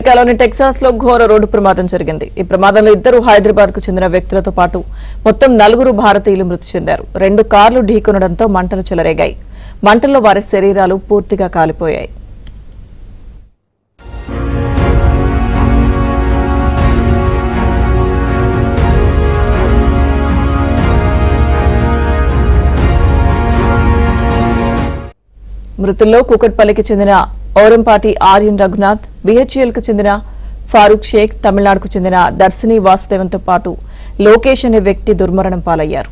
అమెరికాలోని టెక్సాస్ లో ఘోర రోడ్డు ప్రమాదం జరిగింది. ఈ ప్రమాదంలో ఇద్దరు హైదరాబాద్ కు చెందిన వ్యక్తులతో పాటు మొత్తం 4 భారతీయులు మృతి చెందారు. 2 కార్లు ఢీకొనడంతో మంటలు చెలరేగాయి. మంటల్లో వారి శరీరాలు పూర్తిగా కాలిపోయాయి. మృతుల్లో కూకట్పల్లికి చెందిన ఔరంపాటి ఆర్యన్ రఘునాథ్, BHEL కు చెందిన ఫారూక్ షేక్, తమిళనాడుకు చెందిన దర్శిని వాసుదేవన్తో పాటు లోకేష్ అనే వ్యక్తి దుర్మరణం పాలయ్యారు.